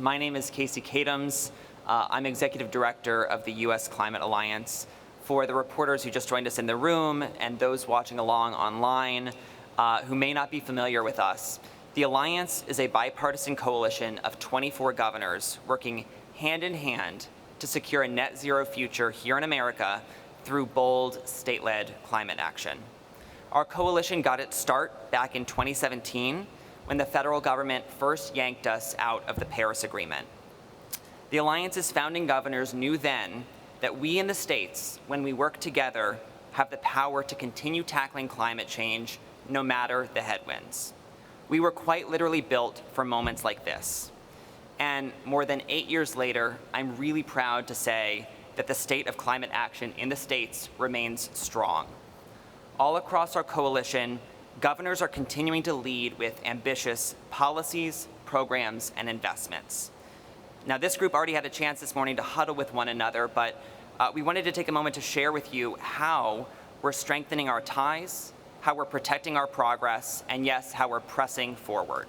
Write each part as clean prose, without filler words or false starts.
My name is Casey Kadams. I'm Executive Director of the U.S. Climate Alliance. For the reporters who just joined us in the room and those watching along online who may not be familiar with us, the Alliance is a bipartisan coalition of 24 governors working hand in hand to secure a net zero future here in America through bold state-led climate action. Our coalition got its start back in 2017 when the federal government first yanked us out of the Paris Agreement. The Alliance's founding governors knew then that we in the states, when we work together, have the power to continue tackling climate change no matter the headwinds. We were quite literally built for moments like this. And more than 8 years later, I'm really proud to say that the state of climate action in the states remains strong. All across our coalition, governors are continuing to lead with ambitious policies, programs, and investments. Now, this group already had a chance this morning to huddle with one another, but we wanted to take a moment to share with you how we're strengthening our ties, how we're protecting our progress, and yes, how we're pressing forward.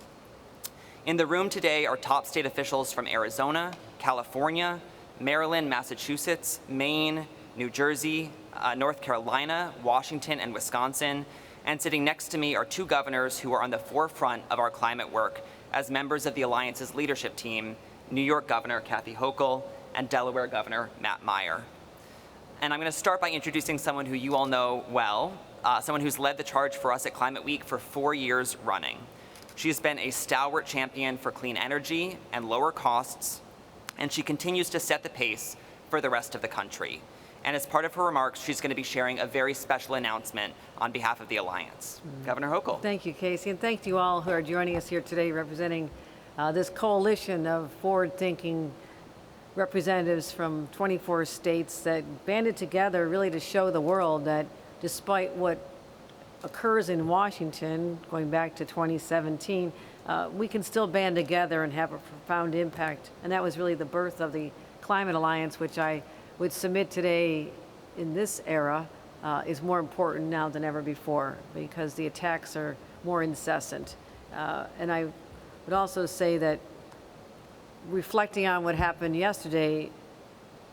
In the room today are top state officials from Arizona, California, Maryland, Massachusetts, Maine, New Jersey, North Carolina, Washington, and Wisconsin. And sitting next to me are two governors who are on the forefront of our climate work as members of the Alliance's leadership team, New York Governor Kathy Hochul and Delaware Governor Matt Meyer. And I'm going to start by introducing someone who you all know well, someone who's led the charge for us at Climate Week for 4 years running. She's been a stalwart champion for clean energy and lower costs, and she continues to set the pace for the rest of the country. And as part of her remarks, she's going to be sharing a very special announcement on behalf of the Alliance. Governor Hochul. Thank you, Casey, and thank you all who are joining us here today representing this coalition of forward-thinking representatives from 24 states that banded together really to show the world that despite what occurs in Washington, going back to 2017, we can still band together and have a profound impact. And that was really the birth of the Climate Alliance, which I would submit today in this era is more important now than ever before because the attacks are more incessant. And I would also say that reflecting on what happened yesterday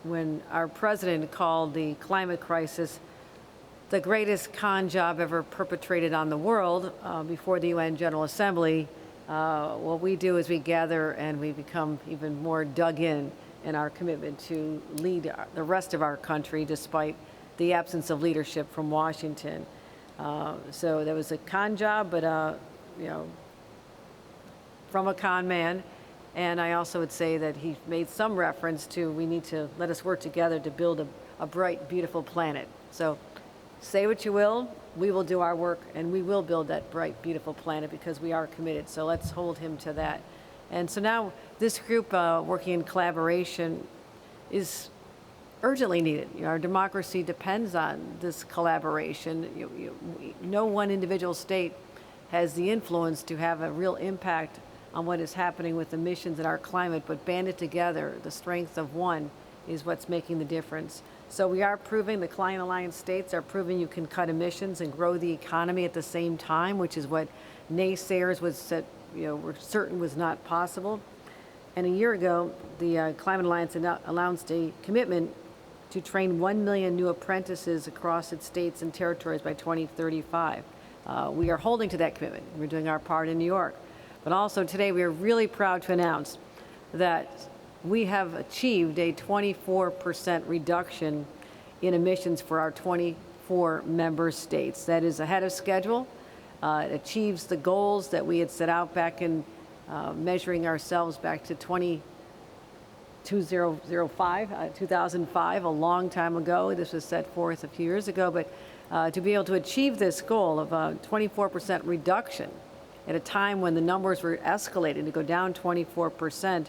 when our president called the climate crisis the greatest con job ever perpetrated on the world before the UN General Assembly, what we do is we gather and we become even more dug in our commitment to lead the rest of our country despite the absence of leadership from Washington. So there was a con job, but from a con man. And I also would say that he made some reference to we need to let us work together to build a bright, beautiful planet. So say what you will, we will do our work and we will build that bright, beautiful planet because we are committed. So let's hold him to that. And so now this group working in collaboration is urgently needed. Our democracy depends on this collaboration. No one individual state has the influence to have a real impact on what is happening with emissions in our climate, but banded together, the strength of one is what's making the difference. So we are proving, the Climate Alliance states are proving you can cut emissions and grow the economy at the same time, which is what naysayers were certain was not possible. And a year ago, the Climate Alliance announced a commitment to train 1 million new apprentices across its states and territories by 2035. We are holding to that commitment. We're doing our part in New York. But also today, we are really proud to announce that we have achieved a 24% reduction in emissions for our 24 member states. That is ahead of schedule. It achieves the goals that we had set out back in measuring ourselves back to 2005, a long time ago. This was set forth a few years ago, but to be able to achieve this goal of a 24% reduction at a time when the numbers were escalating to go down 24%,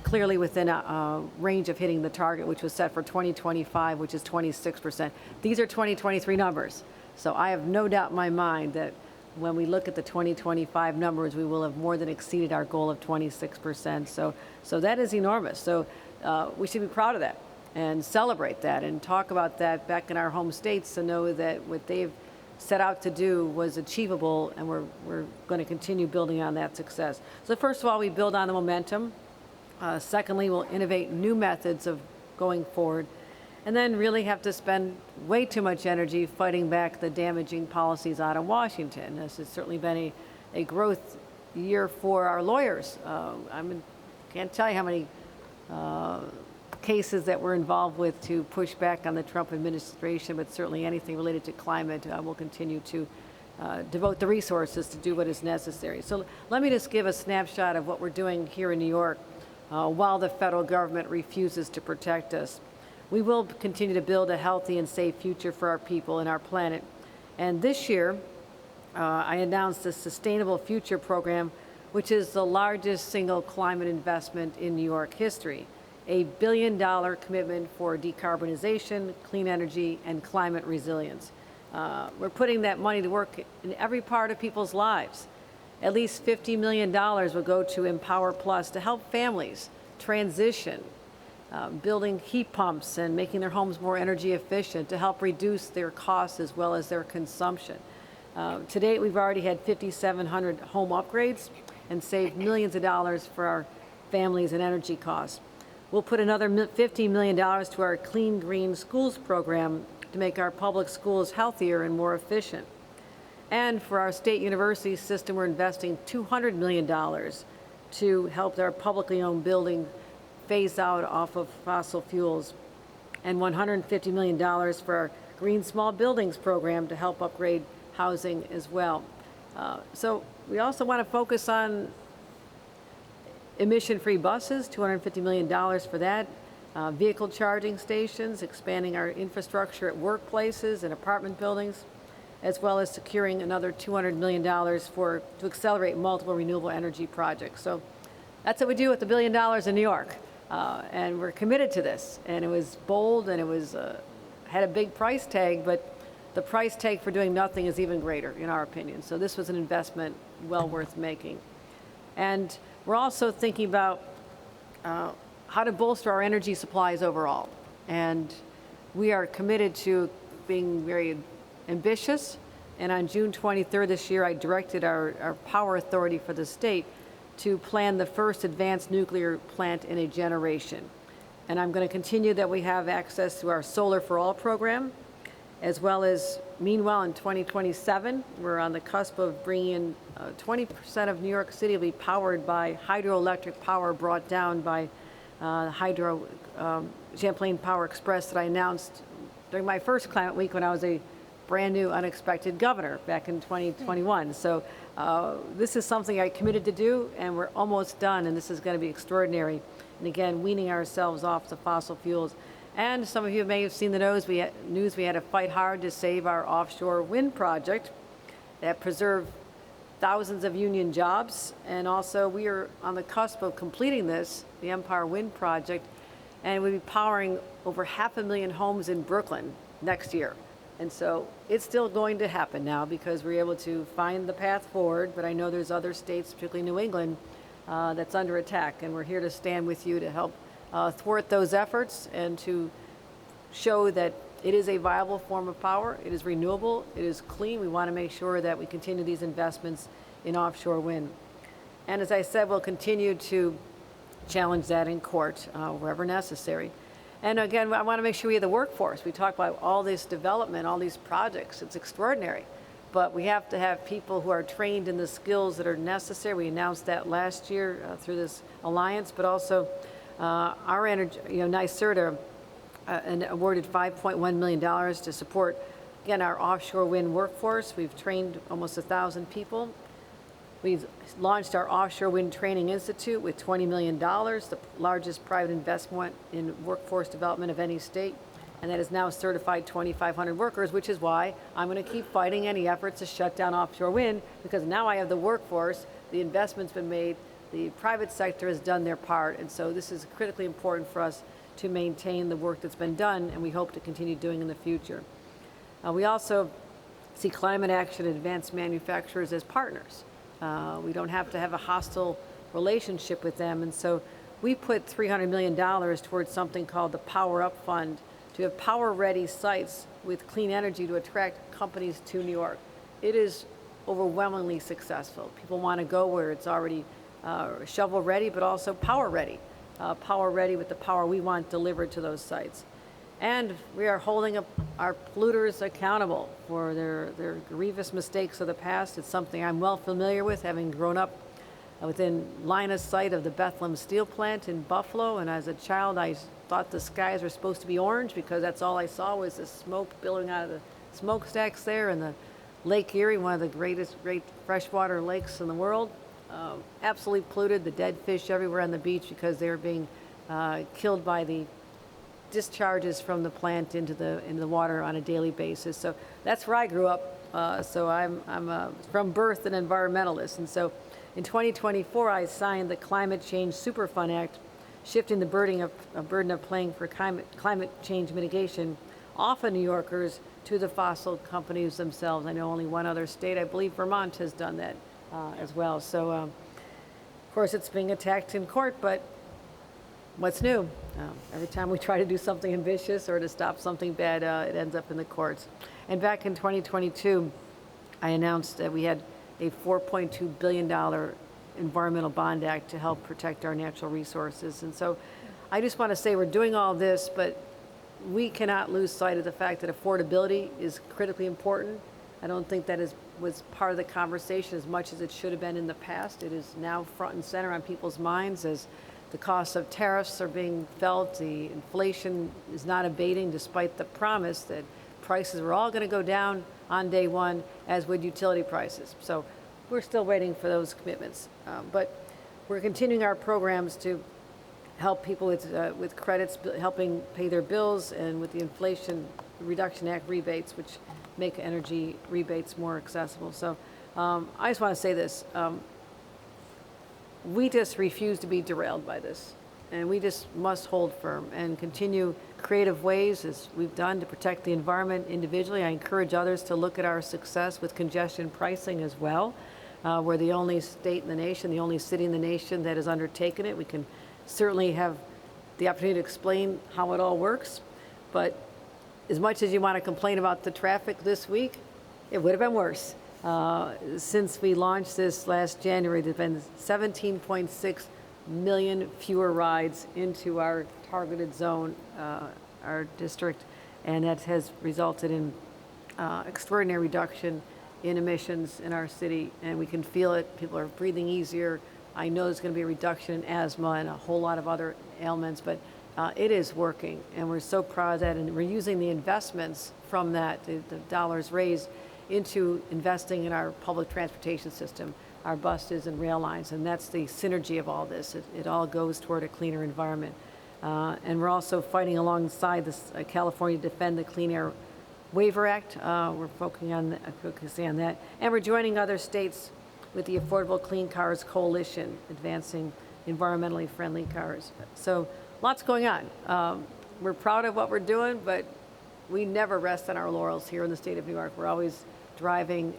clearly within a range of hitting the target, which was set for 2025, which is 26%. These are 2023 numbers. So I have no doubt in my mind that when we look at the 2025 numbers, we will have more than exceeded our goal of 26%. So that is enormous. So we should be proud of that and celebrate that and talk about that back in our home states to know that what they've set out to do was achievable, and we're going to continue building on that success. So first of all, we build on the momentum. Secondly, we'll innovate new methods of going forward, and then really have to spend way too much energy fighting back the damaging policies out of Washington. This has certainly been a growth year for our lawyers. Can't tell you how many cases that we're involved with to push back on the Trump administration, but certainly anything related to climate, we'll continue to devote the resources to do what is necessary. So let me just give a snapshot of what we're doing here in New York while the federal government refuses to protect us. We will continue to build a healthy and safe future for our people and our planet. And this year, I announced the Sustainable Future Program, which is the largest single climate investment in New York history, a $1 billion commitment for decarbonization, clean energy, and climate resilience. We're putting that money to work in every part of people's lives. At least $50 million will go to Empower Plus to help families transition, building heat pumps and making their homes more energy efficient to help reduce their costs as well as their consumption. To date, we've already had 5,700 home upgrades and saved millions of dollars for our families and energy costs. We'll put another $50 million to our Clean Green Schools program to make our public schools healthier and more efficient. And for our state university system, we're investing $200 million to help our publicly owned buildings phase out off of fossil fuels, and $150 million for our Green Small Buildings program to help upgrade housing as well. So we also want to focus on emission-free buses, $250 million for that, vehicle charging stations, expanding our infrastructure at workplaces and apartment buildings, as well as securing another $200 million to accelerate multiple renewable energy projects. So that's what we do with the $1 billion in New York. And we're committed to this. And it was bold, and it was had a big price tag, but the price tag for doing nothing is even greater, in our opinion. So this was an investment well worth making. And we're also thinking about how to bolster our energy supplies overall. And we are committed to being very ambitious. And on June 23rd this year, I directed our power authority for the state to plan the first advanced nuclear plant in a generation. And I'm going to continue that we have access to our Solar for All program, as well as, meanwhile, in 2027, we're on the cusp of bringing in 20% of New York City will be powered by hydroelectric power brought down by Champlain Power Express that I announced during my first Climate Week when I was a brand new unexpected governor back in 2021. So this is something I committed to do, and we're almost done, and this is going to be extraordinary. And again, weaning ourselves off the fossil fuels. And some of you may have seen the news we had to fight hard to save our offshore wind project that preserved thousands of union jobs. And also we are on the cusp of completing this, the Empire Wind Project, and we'll be powering over 500,000 homes in Brooklyn next year. And so it's still going to happen now because we're able to find the path forward, but I know there's other states, particularly New England, that's under attack, and we're here to stand with you to help thwart those efforts and to show that it is a viable form of power, it is renewable, it is clean. We want to make sure that we continue these investments in offshore wind. And as I said, we'll continue to challenge that in court wherever necessary. And again, I want to make sure we have the workforce. We talk about all this development, all these projects. It's extraordinary. But we have to have people who are trained in the skills that are necessary. We announced that last year through this alliance, but also our energy, NYSERDA awarded $5.1 million to support, again, our offshore wind workforce. We've trained almost 1,000 people. We've launched our Offshore Wind Training Institute with $20 million, the largest private investment in workforce development of any state, and that has now certified 2,500 workers, which is why I'm going to keep fighting any efforts to shut down offshore wind, because now I have the workforce, the investment's been made, the private sector has done their part, and so this is critically important for us to maintain the work that's been done, and we hope to continue doing in the future. We also see climate action and advanced manufacturers as partners. We don't have to have a hostile relationship with them, and so we put $300 million towards something called the Power Up Fund to have power-ready sites with clean energy to attract companies to New York. It is overwhelmingly successful. People want to go where it's already shovel ready, but also power ready. Power ready with the power we want delivered to those sites. And we are holding up our polluters accountable for their grievous mistakes of the past. It's something I'm well familiar with, having grown up within line of sight of the Bethlehem steel plant in Buffalo. And as a child, I thought the skies were supposed to be orange because that's all I saw was the smoke billowing out of the smokestacks there. And the Lake Erie, one of the great freshwater lakes in the world, absolutely polluted. The dead fish everywhere on the beach because they were being killed by the discharges from the plant into the water on a daily basis. So that's where I grew up. So I'm from birth an environmentalist. And so in 2024, I signed the Climate Change Superfund Act, shifting the burden of paying for climate change mitigation off of New Yorkers to the fossil companies themselves. I know only one other state, I believe Vermont, has done that as well. So, of course, it's being attacked in court, but what's new? Every time we try to do something ambitious or to stop something bad, it ends up in the courts. And back in 2022, I announced that we had a $4.2 billion environmental bond act to help protect our natural resources. And so I just want to say we're doing all this, but we cannot lose sight of the fact that affordability is critically important. I don't think that was part of the conversation as much as it should have been in the past. It is now front and center on people's minds as the costs of tariffs are being felt. The inflation is not abating despite the promise that prices were all going to go down on day one, as would utility prices. So we're still waiting for those commitments. But we're continuing our programs to help people with credits, helping pay their bills, and with the Inflation Reduction Act rebates, which make energy rebates more accessible. So I just want to say this. We just refuse to be derailed by this. And we just must hold firm and continue creative ways, as we've done, to protect the environment individually. I encourage others to look at our success with congestion pricing as well. We're the only state in the nation, the only city in the nation that has undertaken it. We can certainly have the opportunity to explain how it all works. But as much as you want to complain about the traffic this week, it would have been worse. Since we launched this last January, there's been 17.6 million fewer rides into our targeted zone, our district, and that has resulted in extraordinary reduction in emissions in our city, and we can feel it. People are breathing easier. I know there's going to be a reduction in asthma and a whole lot of other ailments, but it is working, and we're so proud of that, and we're using the investments from that, the dollars raised, into investing in our public transportation system, our buses and rail lines, and that's the synergy of all this. It all goes toward a cleaner environment. And we're also fighting alongside this, California to defend the Clean Air Waiver Act. We're focusing on that. And we're joining other states with the Affordable Clean Cars Coalition, advancing environmentally friendly cars. So lots going on. We're proud of what we're doing, but we never rest on our laurels here in the state of New York. We're always driving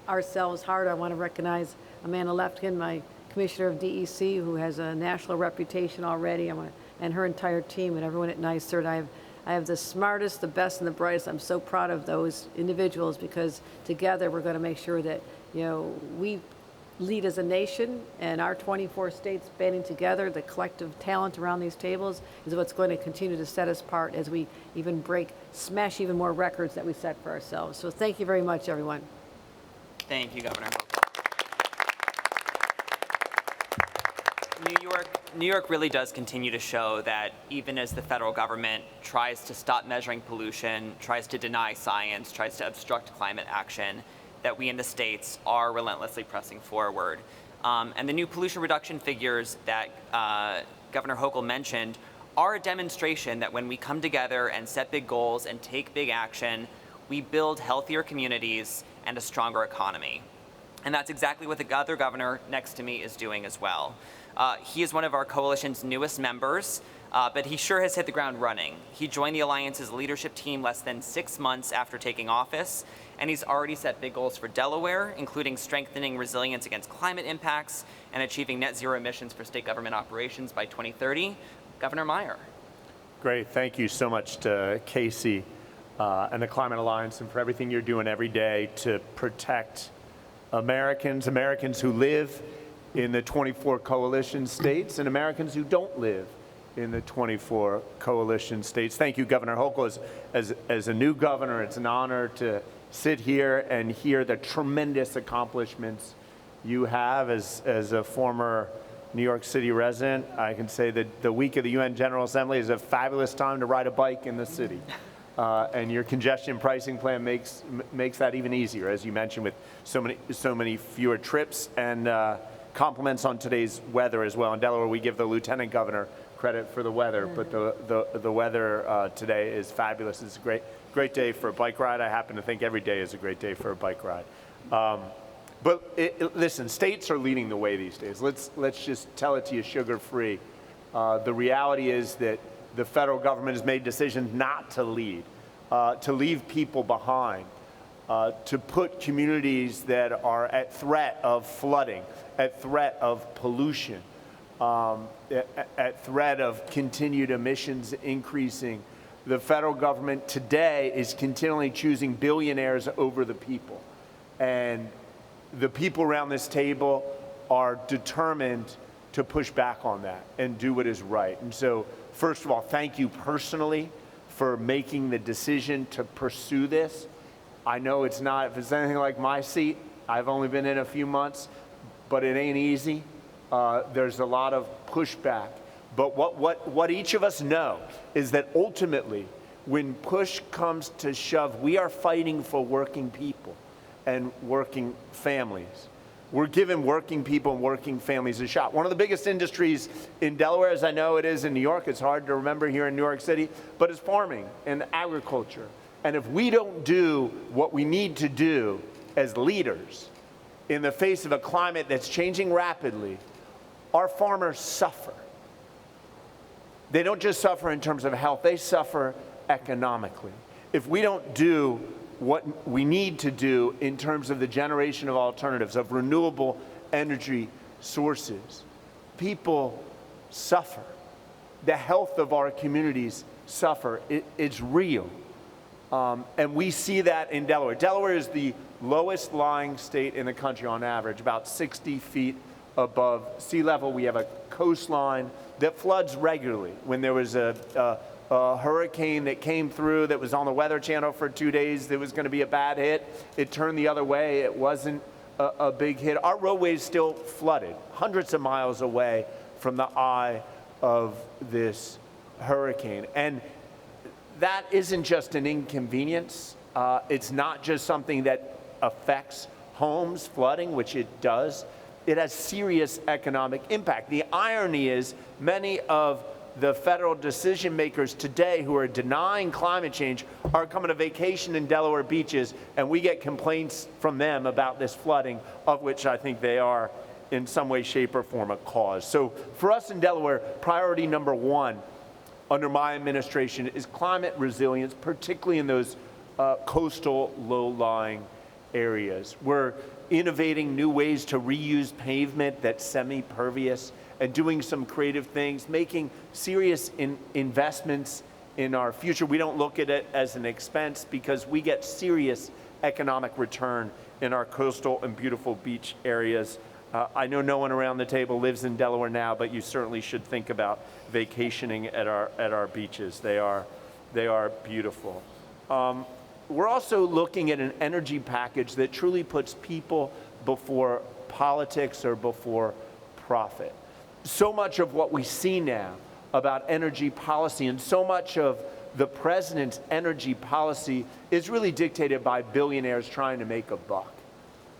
ourselves hard. I want to recognize Amanda Leftkin, my Commissioner of DEC, who has a national reputation already, and her entire team and everyone at NYSERD. I have the smartest, the best, and the brightest. I'm so proud of those individuals because together we're going to make sure that we lead as a nation, and our 24 states banding together, the collective talent around these tables is what's going to continue to set us apart as we even smash even more records that we set for ourselves. So thank you very much, everyone. Thank you, Governor. New York really does continue to show that even as the federal government tries to stop measuring pollution, tries to deny science, tries to obstruct climate action, that we in the states are relentlessly pressing forward. And the new pollution reduction figures that Governor Hochul mentioned are a demonstration that when we come together and set big goals and take big action, we build healthier communities and a stronger economy. And that's exactly what the other governor next to me is doing as well. He is one of our coalition's newest members, but he sure has hit the ground running. He joined the Alliance's leadership team less than 6 months after taking office, and he's already set big goals for Delaware, including strengthening resilience against climate impacts and achieving net zero emissions for state government operations by 2030. Governor Meyer. Great, thank you so much to Casey. and the Climate Alliance, and for everything you're doing every day to protect Americans who live in the 24 coalition states and Americans who don't live in the 24 coalition states. Thank you, Governor Hochul. As a new governor, it's an honor to sit here and hear the tremendous accomplishments you have. As a former New York City resident, I can say that the week of the UN General Assembly is a fabulous time to ride a bike in the city. And your congestion pricing plan makes that even easier, as you mentioned, with so many fewer trips, and compliments on today's weather as well. In Delaware, we give the lieutenant governor credit for the weather, but the weather today is fabulous. It's a great day for a bike ride. I happen to think every day is a great day for a bike ride. But listen, states are leading the way these days. Let's just tell it to you sugar-free. The reality is that the federal government has made decisions not to lead, to leave people behind, to put communities that are at threat of flooding, at threat of pollution, at threat of continued emissions increasing. The federal government today is continually choosing billionaires over the people. And the people around this table are determined to push back on that and do what is right. And so, first of all, thank you personally for making the decision to pursue this. I know if it's anything like my seat, I've only been in a few months, but it ain't easy. There's a lot of pushback. But what each of us know is that ultimately, when push comes to shove, we are fighting for working people and working families. We're giving working people and working families a shot. One of the biggest industries in Delaware, as I know it is in New York, it's hard to remember here in New York City, but it's farming and agriculture. And if we don't do what we need to do as leaders in the face of a climate that's changing rapidly, our farmers suffer. They don't just suffer in terms of health, they suffer economically. If we don't do what we need to do in terms of the generation of alternatives, of renewable energy sources, people suffer. The health of our communities suffer. It's real. And we see that in Delaware. Delaware is the lowest lying state in the country on average, about 60 feet above sea level. We have a coastline that floods regularly. When there was a hurricane that came through that was on the Weather Channel for 2 days, that was going to be a bad hit, it turned the other way. It wasn't a big hit. Our roadways still flooded, hundreds of miles away from the eye of this hurricane. And that isn't just an inconvenience. It's not just something that affects homes, flooding, which it does. It has serious economic impact. The irony is many of the federal decision makers today who are denying climate change are coming to vacation in Delaware beaches, and we get complaints from them about this flooding, of which I think they are in some way, shape, or form a cause. So for us in Delaware, priority number one under my administration is climate resilience, particularly in those coastal, low-lying areas. We're innovating new ways to reuse pavement that's semi-pervious and doing some creative things, making serious investments in our future. We don't look at it as an expense because we get serious economic return in our coastal and beautiful beach areas. I know no one around the table lives in Delaware now, but you certainly should think about vacationing at our beaches. They are beautiful. We're also looking at an energy package that truly puts people before politics or before profit. So much of what we see now about energy policy and so much of the president's energy policy is really dictated by billionaires trying to make a buck.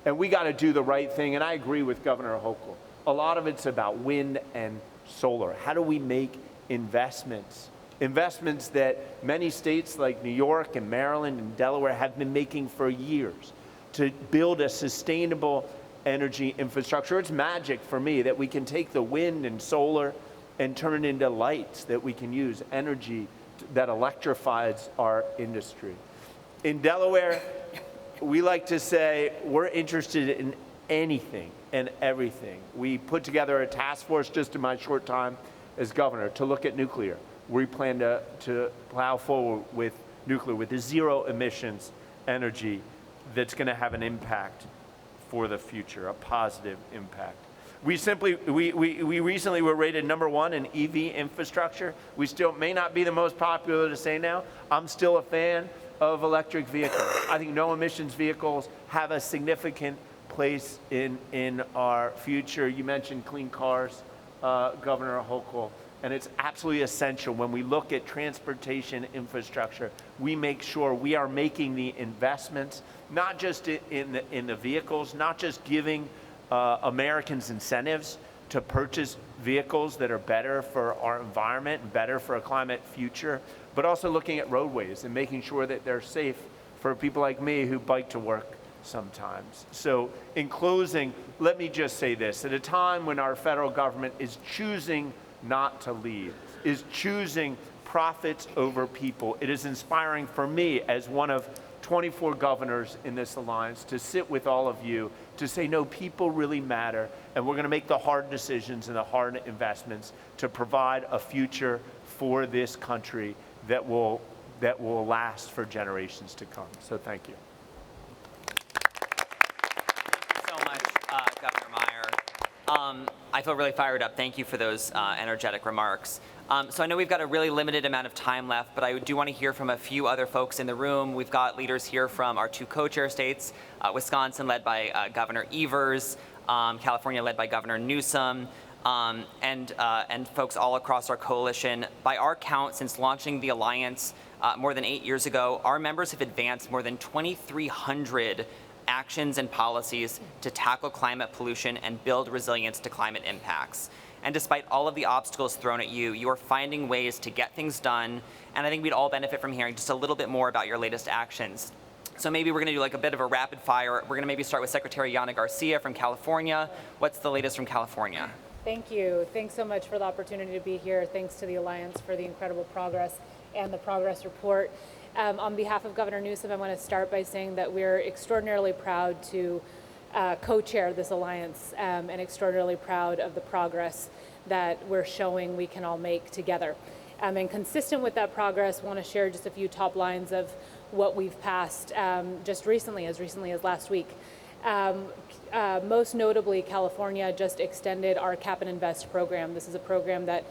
And we got to do the right thing, and I agree with Governor Hochul. A lot of it's about wind and solar. How do we make investments? Investments that many states like New York and Maryland and Delaware have been making for years to build a sustainable energy infrastructure. It's magic for me that we can take the wind and solar and turn it into lights that we can use, energy that electrifies our industry. In Delaware, we like to say we're interested in anything and everything. We put together a task force just in my short time as governor to look at nuclear. We plan to plow forward with nuclear, with the zero emissions energy that's going to have an impact for the future, a positive impact. We recently were rated #1 in EV infrastructure. We still may not be the most popular to say now. I'm still a fan of electric vehicles. I think no emissions vehicles have a significant place in our future. You mentioned clean cars, Governor Hochul, and it's absolutely essential when we look at transportation infrastructure, we make sure we are making the investments, not just in the vehicles, not just giving Americans incentives to purchase vehicles that are better for our environment and better for a climate future, but also looking at roadways and making sure that they're safe for people like me who bike to work sometimes. So in closing, let me just say this. At a time when our federal government is choosing not to lead, is choosing profits over people, it is inspiring for me as one of 24 governors in this alliance to sit with all of you to say, no, people really matter, and we're going to make the hard decisions and the hard investments to provide a future for this country that will last for generations to come. So thank you. Thank you so much, Governor Meyer. I feel really fired up. Thank you for those energetic remarks. So I know we've got a really limited amount of time left, but I do want to hear from a few other folks in the room. We've got leaders here from our two co-chair states, Wisconsin led by Governor Evers, California led by Governor Newsom, and folks all across our coalition. By our count, since launching the alliance more than 8 years ago, our members have advanced more than 2,300 actions and policies to tackle climate pollution and build resilience to climate impacts. And despite all of the obstacles thrown at you, you are finding ways to get things done. And I think we'd all benefit from hearing just a little bit more about your latest actions. So maybe we're going to do like a bit of a rapid fire. We're going to maybe start with Secretary Yana Garcia from California. What's the latest from California? Thank you. Thanks so much for the opportunity to be here. Thanks to the Alliance for the incredible progress and the progress report. On behalf of Governor Newsom, I want to start by saying that we're extraordinarily proud to co-chair this alliance and extraordinarily proud of the progress that we're showing we can all make together. And consistent with that progress, I want to share just a few top lines of what we've passed just recently as last week. Most notably, California just extended our Cap and Invest program. This is a program that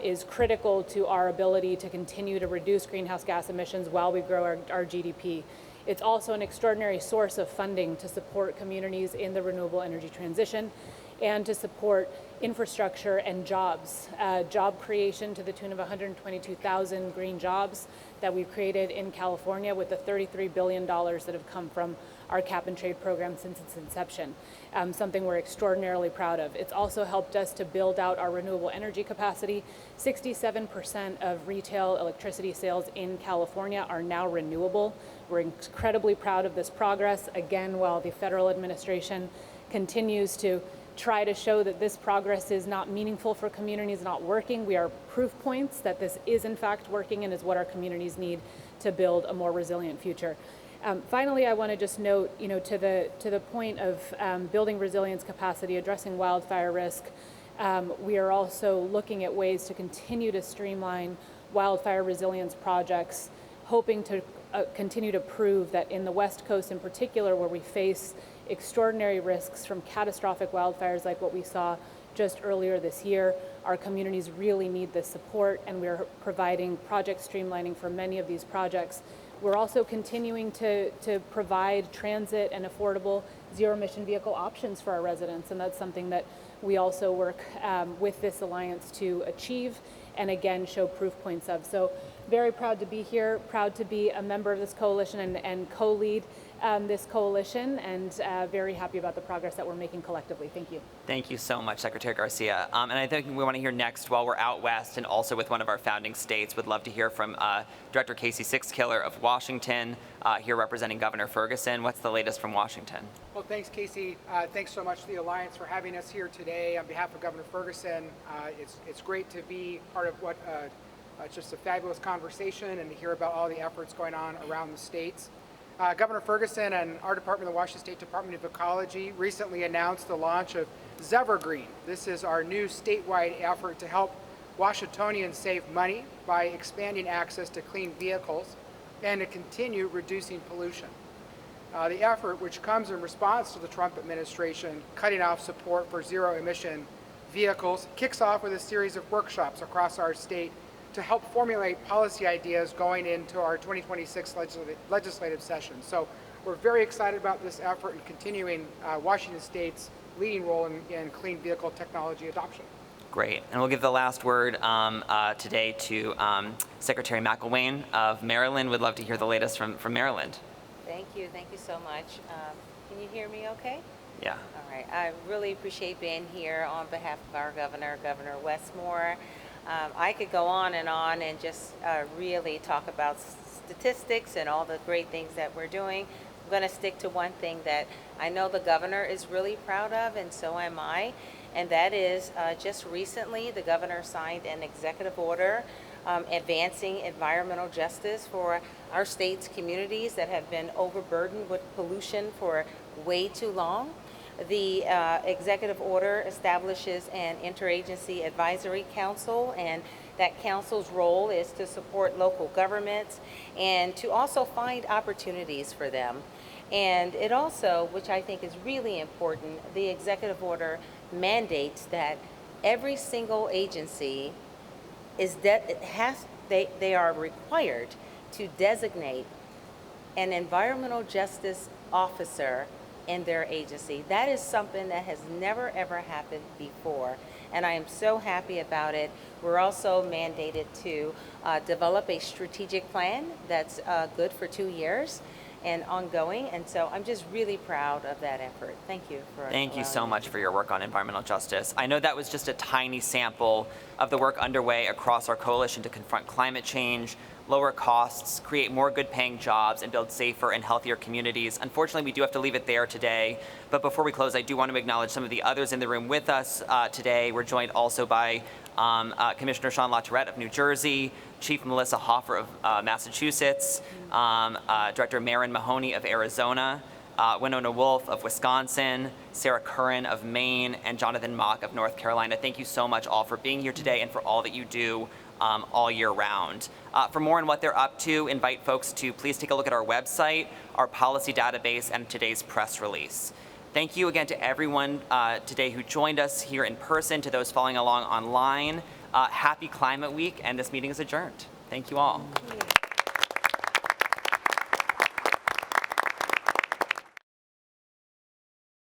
is critical to our ability to continue to reduce greenhouse gas emissions while we grow our GDP. It's also an extraordinary source of funding to support communities in the renewable energy transition and to support infrastructure and jobs, job creation to the tune of 122,000 green jobs that we've created in California with the $33 billion that have come from our cap and trade program since its inception, something we're extraordinarily proud of. It's also helped us to build out our renewable energy capacity. 67% of retail electricity sales in California are now renewable. We're incredibly proud of this progress. Again, while the federal administration continues to try to show that this progress is not meaningful for communities, not working, we are proof points that this is in fact working and is what our communities need to build a more resilient future. Finally, I want to just note, to the point of building resilience capacity, addressing wildfire risk, we are also looking at ways to continue to streamline wildfire resilience projects, hoping to continue to prove that in the West Coast in particular, where we face extraordinary risks from catastrophic wildfires like what we saw just earlier this year, our communities really need this support, and we're providing project streamlining for many of these projects. We're also continuing to provide transit and affordable zero-emission vehicle options for our residents, and that's something that we also work with this alliance to achieve and again show proof points of. So very proud to be here, proud to be a member of this coalition and co-lead this coalition, and very happy about the progress that we're making collectively. Thank you. Thank you so much, Secretary Garcia. And I think we want to hear next, while we're out west and also with one of our founding states, would love to hear from Director Casey Sixkiller of Washington, here representing Governor Ferguson. What's the latest from Washington? Well, thanks, Casey. Thanks so much to the Alliance for having us here today. On behalf of Governor Ferguson, it's great to be part of what it's just a fabulous conversation and to hear about all the efforts going on around the states. Governor Ferguson and our department, the Washington State Department of Ecology, recently announced the launch of Zevergreen. This is our new statewide effort to help Washingtonians save money by expanding access to clean vehicles. and to continue reducing pollution. The effort, which comes in response to the Trump administration cutting off support for zero-emission vehicles, kicks off with a series of workshops across our state to help formulate policy ideas going into our 2026 legislative session. So we're very excited about this effort and continuing Washington State's leading role in clean vehicle technology adoption. Great. And we'll give the last word today to Secretary McElwain of Maryland. We'd love to hear the latest from Maryland. Thank you so much. Can you hear me okay? Yeah. All right. I really appreciate being here on behalf of our governor, Governor Westmore. I could go on and just really talk about statistics and all the great things that we're doing. I'm going to stick to one thing that I know the governor is really proud of, and so am I, and that is just recently the governor signed an executive order advancing environmental justice for our state's communities that have been overburdened with pollution for way too long. The executive order establishes an interagency advisory council, and that council's role is to support local governments and to also find opportunities for them. And it also, which I think is really important, the executive order mandates that every single agency they are required to designate an environmental justice officer in their agency. That is something that has never ever happened before, and I am so happy about it. We're also mandated to develop a strategic plan that's good for 2 years and ongoing, and so I'm just really proud of that effort. Thank you for Thank you so allowing me. much for your work on environmental justice. I know that was just a tiny sample of the work underway across our coalition to confront climate change, lower costs, create more good-paying jobs, and build safer and healthier communities. Unfortunately, we do have to leave it there today. But before we close, I do want to acknowledge some of the others in the room with us today. We're joined also by Commissioner Sean LaTourette of New Jersey, Chief Melissa Hoffer of Massachusetts, Director Maren Mahoney of Arizona, Winona Wolf of Wisconsin, Sarah Curran of Maine, and Jonathan Mock of North Carolina. Thank you so much all for being here today and for all that you do all year round. For more on what they're up to, invite folks to please take a look at our website, our policy database, and today's press release. Thank you again to everyone today who joined us here in person, to those following along online. Happy Climate Week, and this meeting is adjourned. Thank you all.